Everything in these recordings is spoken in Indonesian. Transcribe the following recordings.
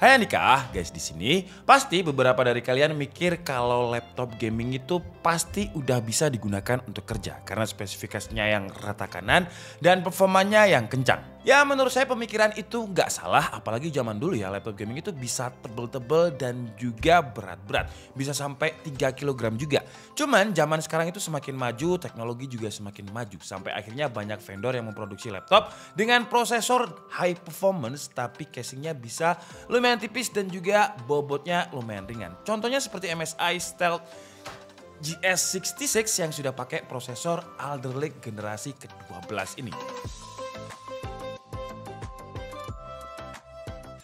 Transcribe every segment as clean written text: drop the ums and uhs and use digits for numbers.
Hai Andika, guys di sini pasti beberapa dari kalian mikir kalau laptop gaming itu pasti udah bisa digunakan untuk kerja karena spesifikasinya yang rata kanan dan performanya yang kencang. Ya menurut saya pemikiran itu nggak salah, apalagi zaman dulu ya laptop gaming itu bisa tebel-tebel dan juga berat-berat, bisa sampai 3 kg juga. Cuman zaman sekarang itu semakin maju, teknologi juga semakin maju sampai akhirnya banyak vendor yang memproduksi laptop dengan prosesor high performance tapi casingnya bisa lumayan tipis dan juga bobotnya lumayan ringan. Contohnya seperti MSI Stealth GS66 yang sudah pakai prosesor Alder Lake generasi ke-12 ini.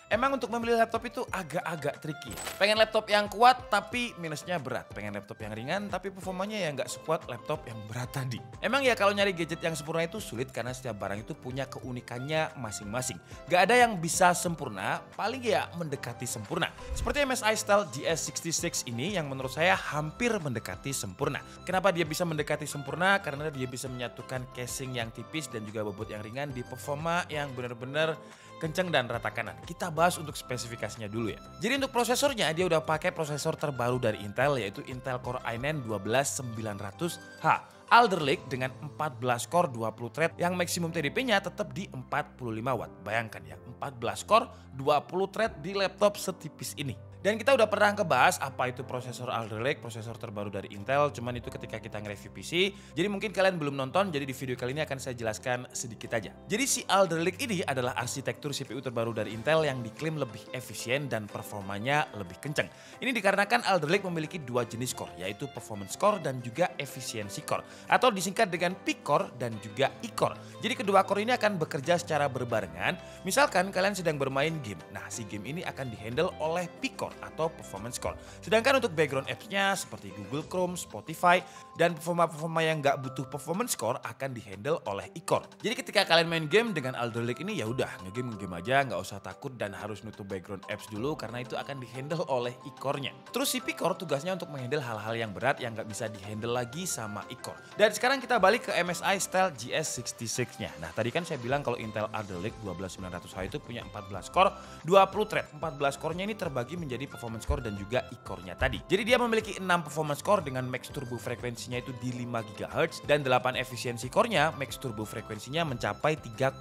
Emang untuk membeli laptop itu agak-agak tricky. Pengen laptop yang kuat tapi minusnya berat. Pengen laptop yang ringan tapi performanya ya nggak sekuat laptop yang berat tadi. Emang ya kalau nyari gadget yang sempurna itu sulit karena setiap barang itu punya keunikannya masing-masing. Gak ada yang bisa sempurna, paling ya mendekati sempurna. Seperti MSI Stealth GS66 ini yang menurut saya hampir mendekati sempurna. Kenapa dia bisa mendekati sempurna? Karena dia bisa menyatukan casing yang tipis dan juga bobot yang ringan di performa yang benar-benar kenceng dan rata kanan. Kita bahas untuk spesifikasinya dulu ya. Jadi untuk prosesornya dia udah pakai prosesor terbaru dari Intel yaitu Intel Core i9 12900H. Alder Lake dengan 14 core 20 thread yang maksimum TDP-nya tetap di 45 watt. Bayangkan ya, 14 core 20 thread di laptop setipis ini. Dan kita udah pernah ngebahas apa itu prosesor Alder Lake, prosesor terbaru dari Intel, cuman itu ketika kita nge-review PC. Jadi mungkin kalian belum nonton, jadi di video kali ini akan saya jelaskan sedikit aja. Jadi si Alder Lake ini adalah arsitektur CPU terbaru dari Intel yang diklaim lebih efisien dan performanya lebih kenceng. Ini dikarenakan Alder Lake memiliki dua jenis core, yaitu performance core dan juga efisiensi core. Atau disingkat dengan P-core dan juga E-core. Jadi kedua core ini akan bekerja secara berbarengan. Misalkan kalian sedang bermain game, nah si game ini akan dihandle oleh P-core atau performance core. Sedangkan untuk background apps-nya seperti Google Chrome, Spotify, dan performa yang nggak butuh performance core akan dihandle oleh e-core. Jadi ketika kalian main game dengan Alder Lake ini ya udah ngegame aja, nggak usah takut dan harus nutup background apps dulu karena itu akan dihandle oleh e-core-nya. Terus si P-core tugasnya untuk menghandle hal-hal yang berat yang nggak bisa dihandle lagi sama e-core. Dan sekarang kita balik ke MSI Stealth GS66-nya. Nah tadi kan saya bilang kalau Intel Alder Lake 12900H itu punya 14 core, 20 thread. 14 core-nya ini terbagi menjadi performance core dan juga e-core-nya tadi. Jadi dia memiliki 6 performance core dengan max turbo frekuensinya itu di 5 GHz dan 8 efisiensi core-nya max turbo frekuensinya mencapai 3,8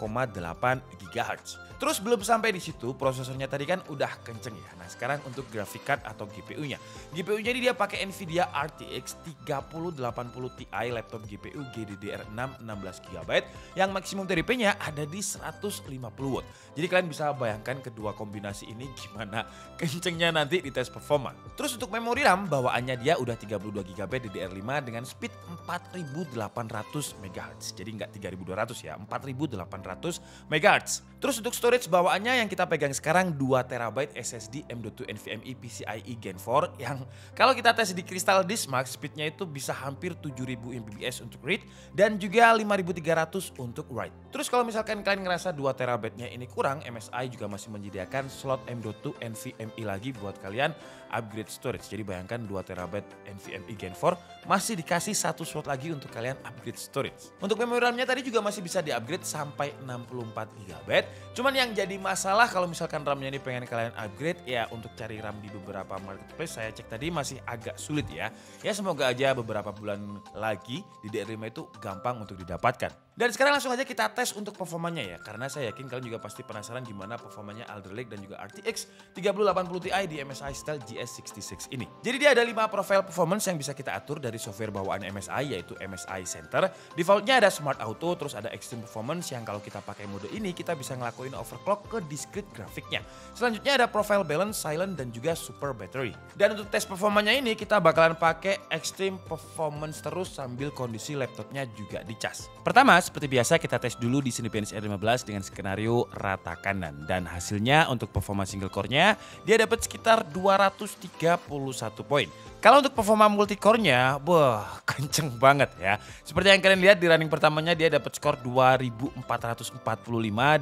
GHz. Terus belum sampai di situ, prosesornya tadi kan udah kenceng ya. Nah sekarang untuk graphic card atau GPU-nya. GPU-nya ini dia pakai Nvidia RTX 3080 Ti laptop GPU GDDR6 16GB yang maksimum TDP-nya ada di 150 watt. Jadi kalian bisa bayangkan kedua kombinasi ini gimana kencengnya nanti di tes performa. Terus untuk memori RAM bawaannya dia udah 32GB DDR5 dengan speed 4800 MHz. Jadi nggak 3200 ya, 4800 MHz. Terus untuk storage bawaannya yang kita pegang sekarang 2TB SSD M.2 NVMe PCIe Gen 4 yang kalau kita tes di Crystal Disk Mark speednya itu bisa hampir 7000 Mbps untuk read dan juga 5300 untuk write. Terus kalau misalkan kalian ngerasa 2TB-nya ini kurang, MSI juga masih menyediakan slot M.2 NVMe lagi buat kalian upgrade storage. Jadi bayangkan 2TB NVMe Gen 4 masih dikasih satu slot lagi untuk kalian upgrade storage. Untuk memori RAM-nya tadi juga masih bisa di-upgrade sampai 64GB. Cuman yang jadi masalah kalau misalkan RAM-nya ini pengen kalian upgrade ya untuk cari RAM di beberapa marketplace saya cek tadi masih agak sulit ya. Ya semoga aja beberapa bulan lagi di DR5 itu gampang untuk didapatkan. Dan sekarang langsung aja kita tes untuk performanya ya. Karena saya yakin kalian juga pasti penasaran gimana performanya Alder Lake dan juga RTX 3080 Ti di MSI Stealth GS66 ini. Jadi dia ada 5 profile performance yang bisa kita atur dari software bawaan MSI yaitu MSI Center. Defaultnya ada Smart Auto, terus ada Extreme Performance yang kalau kita pakai mode ini kita bisa ngelakuin overclock ke discrete grafiknya. Selanjutnya ada Profile Balance, Silent, dan juga Super Battery. Dan untuk tes performanya ini kita bakalan pakai Extreme Performance terus sambil kondisi laptopnya juga dicas. Pertama, seperti biasa kita tes dulu di Cinebench R15 dengan skenario rata kanan. Dan hasilnya untuk performa single core-nya dia dapat sekitar 231 poin. Kalau untuk performa multicore-nya, wah kenceng banget ya. Seperti yang kalian lihat di running pertamanya dia dapat skor 2445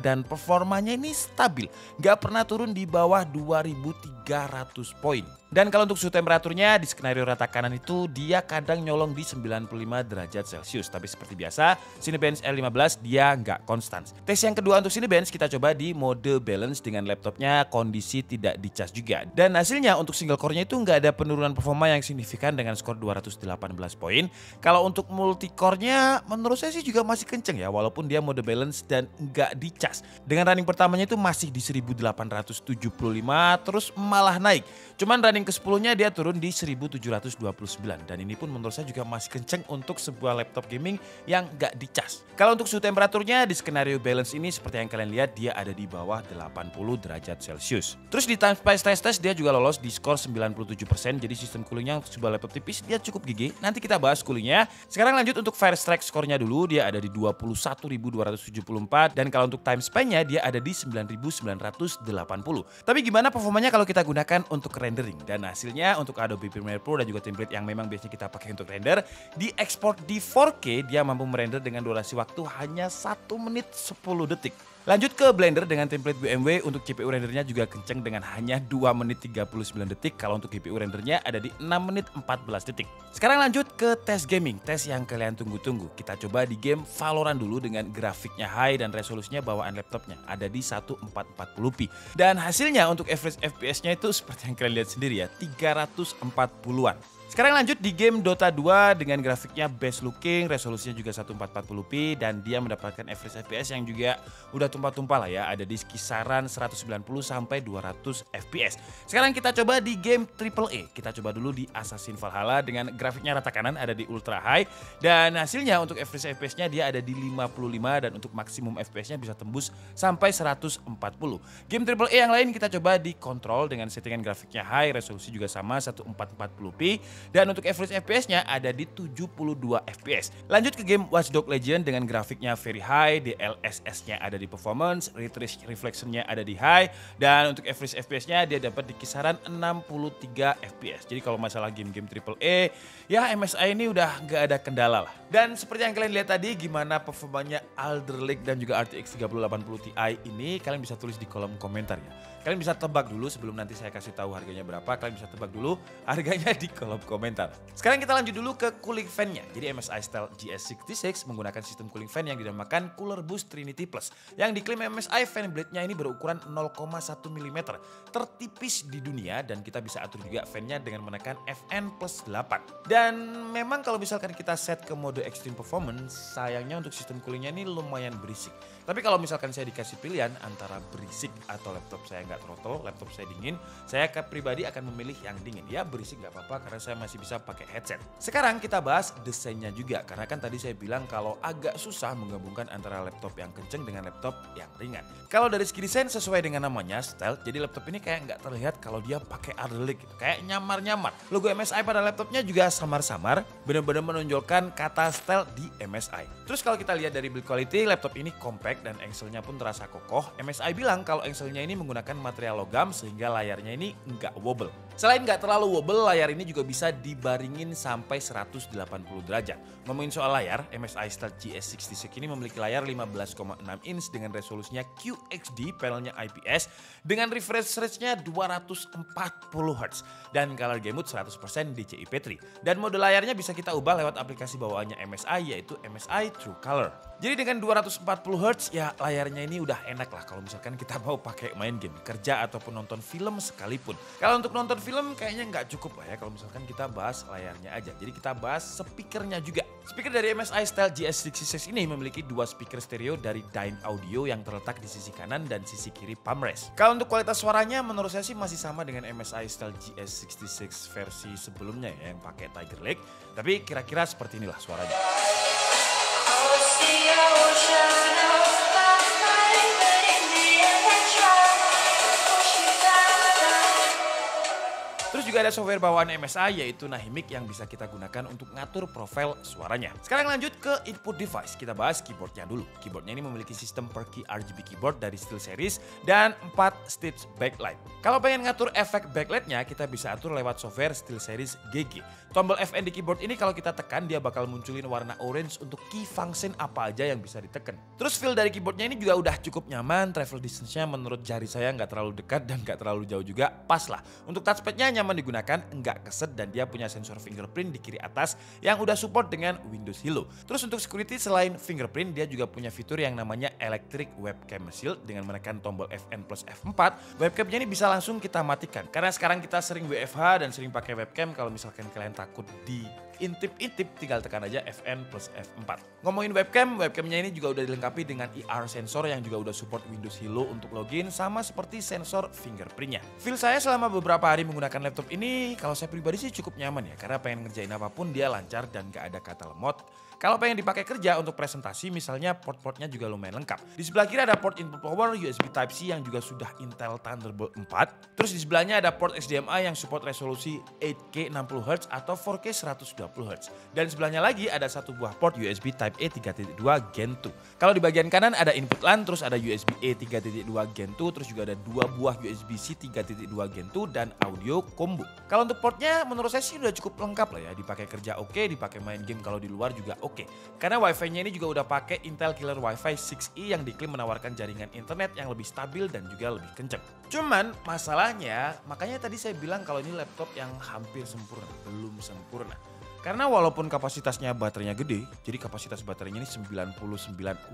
dan performanya ini stabil. Gak pernah turun di bawah 2030 300 poin. Dan kalau untuk suhu temperaturnya di skenario rata kanan itu dia kadang nyolong di 95 derajat Celcius. Tapi seperti biasa, Cinebench R15 dia nggak konstan. Tes yang kedua untuk Cinebench kita coba di mode balance dengan laptopnya kondisi tidak dicas juga. Dan hasilnya untuk single core-nya itu nggak ada penurunan performa yang signifikan dengan skor 218 poin. Kalau untuk multi core-nya menurut saya sih juga masih kenceng ya, walaupun dia mode balance dan nggak dicas. Dengan running pertamanya itu masih di 1875 terus malah naik. Cuman running ke-10-nya dia turun di 1729 dan ini pun menurut saya juga masih kenceng untuk sebuah laptop gaming yang nggak dicas. Kalau untuk suhu temperaturnya di skenario balance ini seperti yang kalian lihat dia ada di bawah 80 derajat Celcius. Terus di time spice test dia juga lolos di skor 97%, jadi sistem coolingnya untuk sebuah laptop tipis dia cukup gigi. Nanti kita bahas coolingnya. Sekarang lanjut untuk Firestrike skornya dulu, dia ada di 21.274 dan kalau untuk time span-nya dia ada di 9.980. Tapi gimana performanya kalau kita gunakan untuk rendering? Dan hasilnya untuk Adobe Premiere Pro dan juga template yang memang biasanya kita pakai untuk render, di export di 4K dia mampu merender dengan durasi waktu hanya 1 menit 10 detik. Lanjut ke Blender dengan template BMW, untuk CPU rendernya juga kenceng dengan hanya 2 menit 39 detik. Kalau untuk GPU rendernya ada di 6 menit 14 detik. Sekarang lanjut ke tes gaming, tes yang kalian tunggu-tunggu. Kita coba di game Valorant dulu dengan grafiknya high dan resolusinya bawaan laptopnya ada di 1440p. Dan hasilnya untuk average FPS-nya itu seperti yang kalian lihat sendiri ya, 340-an. Sekarang lanjut di game Dota 2 dengan grafiknya best looking, resolusinya juga 1440p dan dia mendapatkan average FPS yang juga udah tumpah-tumpah lah ya, ada di kisaran 190 sampai 200 FPS. Sekarang kita coba di game AAA. Kita coba dulu di Assassin's Valhalla dengan grafiknya rata kanan ada di ultra high dan hasilnya untuk average FPS-nya dia ada di 55 dan untuk maksimum FPS-nya bisa tembus sampai 140. Game AAA yang lain kita coba di control dengan settingan grafiknya high, resolusi juga sama 1440p. Dan untuk average FPS-nya ada di 72 FPS. Lanjut ke game Watch Dogs Legion dengan grafiknya very high, DLSS-nya ada di performance, ray trace reflection-nya ada di high, dan untuk average FPS-nya dia dapat di kisaran 63 FPS. Jadi kalau masalah game-game AAA, ya MSI ini udah nggak ada kendala lah. Dan seperti yang kalian lihat tadi, gimana performanya Alder Lake dan juga RTX 3080 Ti ini, kalian bisa tulis di kolom komentar ya. Kalian bisa tebak dulu sebelum nanti saya kasih tahu harganya berapa, kalian bisa tebak dulu harganya di kolom komentar. Sekarang kita lanjut dulu ke cooling fan-nya. Jadi MSI Style GS66 menggunakan sistem cooling fan yang dinamakan Cooler Boost Trinity Plus. Yang diklaim MSI fan blade-nya ini berukuran 0,1 mm, tertipis di dunia dan kita bisa atur juga fan-nya dengan menekan FN+8. Dan memang kalau misalkan kita set ke mode extreme performance, sayangnya untuk sistem coolingnya ini lumayan berisik. Tapi kalau misalkan saya dikasih pilihan antara berisik atau laptop saya nggak throttle, laptop saya dingin, saya pribadi akan memilih yang dingin. Ya berisik nggak apa-apa karena saya masih bisa pakai headset. Sekarang kita bahas desainnya juga, karena kan tadi saya bilang kalau agak susah menggabungkan antara laptop yang kenceng dengan laptop yang ringan. Kalau dari segi desain sesuai dengan namanya stealth, jadi laptop ini kayak nggak terlihat kalau dia pakai Alder Lake gitu, kayak nyamar-nyamar. Logo MSI pada laptopnya juga samar-samar, benar-benar menonjolkan kata stealth di MSI. Terus kalau kita lihat dari build quality, laptop ini compact dan engselnya pun terasa kokoh. MSI bilang kalau engselnya ini menggunakan material logam sehingga layarnya ini nggak wobble. Selain nggak terlalu wobble, layar ini juga bisa dibaringin sampai 180 derajat. Ngomongin soal layar, MSI Stealth GS66 ini memiliki layar 15,6 inch dengan resolusinya QHD, panelnya IPS, dengan refresh rate-nya 240 Hz dan color gamut 100% DCI-P3. Dan mode layarnya bisa kita ubah lewat aplikasi bawaannya MSI yaitu MSI True Color. Jadi dengan 240 Hz ya layarnya ini udah enak lah kalau misalkan kita mau pakai main game, kerja ataupun nonton film sekalipun. Kalau untuk nonton film kayaknya nggak cukup lah ya kalau misalkan kita bahas layarnya aja. Jadi kita bahas speakernya juga. Speaker dari MSI Style GS66 ini memiliki dua speaker stereo dari Dyn Audio yang terletak di sisi kanan dan sisi kiri palmrest. Kalau untuk kualitas suaranya menurut saya sih masih sama dengan MSI Style GS66 versi sebelumnya ya yang pakai Tiger Lake. Tapi kira-kira seperti inilah suaranya. Terus juga ada software bawaan MSI yaitu Nahimic yang bisa kita gunakan untuk ngatur profil suaranya. Sekarang lanjut ke input device, kita bahas keyboardnya dulu. Keyboardnya ini memiliki sistem Perky RGB keyboard dari SteelSeries dan 4 stage backlight. Kalau pengen ngatur efek backlightnya, kita bisa atur lewat software SteelSeries GG. Tombol FN di keyboard ini kalau kita tekan dia bakal munculin warna orange untuk key function apa aja yang bisa ditekan. Terus feel dari keyboardnya ini juga udah cukup nyaman, travel distance-nya menurut jari saya nggak terlalu dekat dan nggak terlalu jauh juga, pas lah. Untuk touchpad-nya nyaman digunakan, nggak keset dan dia punya sensor fingerprint di kiri atas yang udah support dengan Windows Hello. Terus untuk security selain fingerprint, dia juga punya fitur yang namanya Electric Webcam Shield. Dengan menekan tombol FN plus F4, webcamnya ini bisa langsung kita matikan. Karena sekarang kita sering WFH dan sering pakai webcam, kalau misalkan kalian takut diintip-intip, tinggal tekan aja FN plus F4. Ngomongin webcamnya ini juga udah dilengkapi dengan IR sensor yang juga udah support Windows Hello untuk login, sama seperti sensor fingerprintnya. Feel saya selama beberapa hari menggunakan laptop ini, kalau saya pribadi sih cukup nyaman ya, karena pengen ngerjain apapun dia lancar dan gak ada kata lemot. Kalau pengen dipakai kerja untuk presentasi misalnya, port-portnya juga lumayan lengkap. Di sebelah kiri ada port input power USB Type-C yang juga sudah Intel Thunderbolt 4. Terus di sebelahnya ada port HDMI yang support resolusi 8K 60Hz atau 4K 120Hz. Dan sebelahnya lagi ada satu buah port USB Type-A 3.2 Gen 2. Kalau di bagian kanan ada input LAN, terus ada USB-A 3.2 Gen 2, terus juga ada dua buah USB-C 3.2 Gen 2 dan audio combo. Kalau untuk portnya menurut saya sih udah cukup lengkap lah ya. Dipakai kerja oke, dipakai main game kalau di luar juga oke. Karena wifi-nya ini juga udah pakai Intel Killer Wi-Fi 6E yang diklaim menawarkan jaringan internet yang lebih stabil dan juga lebih kenceng. Cuman masalahnya, makanya tadi saya bilang kalau ini laptop yang hampir sempurna, belum sempurna. Karena walaupun kapasitasnya baterainya gede, jadi kapasitas baterainya ini 99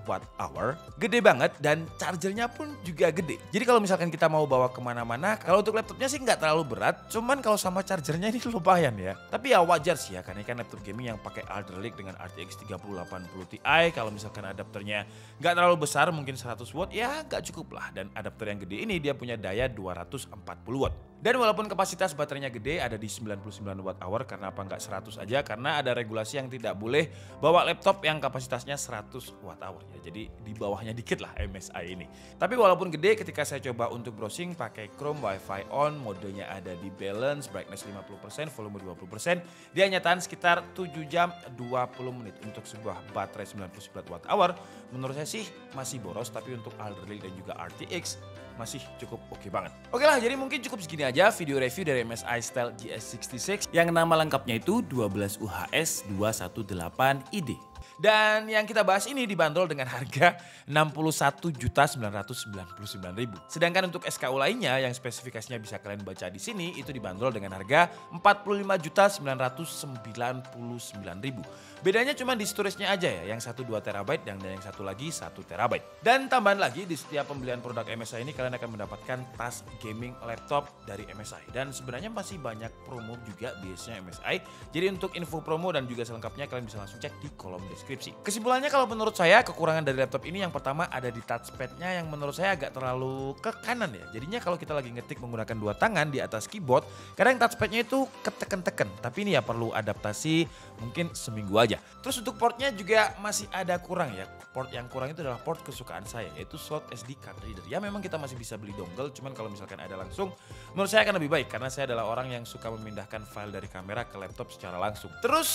watt hour, gede banget dan chargernya pun juga gede. Jadi kalau misalkan kita mau bawa kemana-mana, kalau untuk laptopnya sih nggak terlalu berat, cuman kalau sama chargernya ini lumayan ya. Tapi ya wajar sih ya, karena kan laptop gaming yang pakai Alder Lake dengan RTX 3080 Ti, kalau misalkan adapternya nggak terlalu besar, mungkin 100 watt, ya nggak cukup lah. Dan adapter yang gede ini dia punya daya 240 watt. Dan walaupun kapasitas baterainya gede ada di 99 watt hour, karena apa nggak 100 aja, karena ada regulasi yang tidak boleh bawa laptop yang kapasitasnya 100 watt hour ya. Jadi di bawahnya dikit lah MSI ini. Tapi walaupun gede, ketika saya coba untuk browsing pakai Chrome Wi-Fi on, modenya ada di balance, brightness 50%, volume 20%, dia nyataan sekitar 7 jam 20 menit untuk sebuah baterai 99 watt hour. Menurut saya sih masih boros, tapi untuk Alder Lake dan juga RTX masih cukup oke banget. Oke lah, jadi mungkin cukup segini aja video review dari MSI Style GS66 yang nama lengkapnya itu 12UHS218ID. Dan yang kita bahas ini dibanderol dengan harga 61.999.000. Sedangkan untuk SKU lainnya yang spesifikasinya bisa kalian baca di sini itu dibanderol dengan harga 45.999.000. Bedanya cuma di storage-nya aja ya, yang satu 2 TB dan yang satu lagi 1 TB. Dan tambahan lagi, di setiap pembelian produk MSI ini kalian akan mendapatkan tas gaming laptop dari MSI. Dan sebenarnya masih banyak promo juga biasanya MSI. Jadi untuk info promo dan juga selengkapnya kalian bisa langsung cek di kolom deskripsi. Kesimpulannya kalau menurut saya kekurangan dari laptop ini yang pertama ada di touchpad-nya yang menurut saya agak terlalu ke kanan ya. Jadinya kalau kita lagi ngetik menggunakan dua tangan di atas keyboard, kadang touchpad-nya itu keteken-teken. Tapi ini ya perlu adaptasi mungkin seminggu aja. Terus untuk portnya juga masih ada kurang ya. Port yang kurang itu adalah port kesukaan saya, yaitu slot SD card reader. Ya memang kita masih bisa beli dongle, cuman kalau misalkan ada langsung, menurut saya akan lebih baik. Karena saya adalah orang yang suka memindahkan file dari kamera ke laptop secara langsung. Terus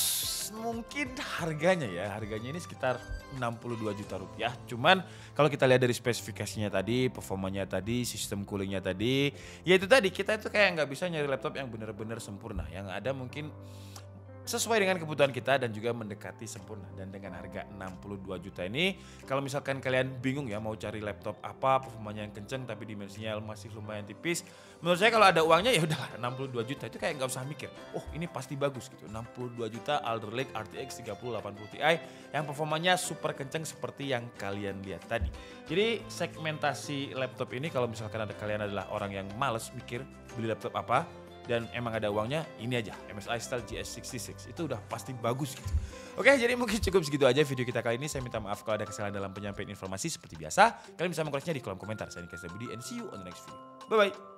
mungkin harganya ya, harganya ini sekitar 62 juta rupiah. Cuman kalau kita lihat dari spesifikasinya tadi, performanya tadi, sistem coolingnya tadi, ya itu tadi, kita itu kayak nggak bisa nyari laptop yang benar-benar sempurna. Yang ada mungkin sesuai dengan kebutuhan kita dan juga mendekati sempurna. Dan dengan harga 62 juta ini, kalau misalkan kalian bingung ya mau cari laptop apa, performanya yang kenceng tapi dimensinya masih lumayan tipis, menurut saya kalau ada uangnya ya udah 62 juta itu kayak nggak usah mikir, oh ini pasti bagus gitu. 62 juta Alder Lake RTX 3080 Ti yang performanya super kenceng seperti yang kalian lihat tadi. Jadi segmentasi laptop ini kalau misalkan ada kalian adalah orang yang males mikir beli laptop apa, dan emang ada uangnya, ini aja MSI Style GS66 itu udah pasti bagus gitu. Oke, jadi mungkin cukup segitu aja video kita kali ini. Saya minta maaf kalau ada kesalahan dalam penyampaian informasi. Seperti biasa, kalian bisa mengkoreksinya di kolom komentar. Saya Nikita Budi and see you on the next video. Bye bye.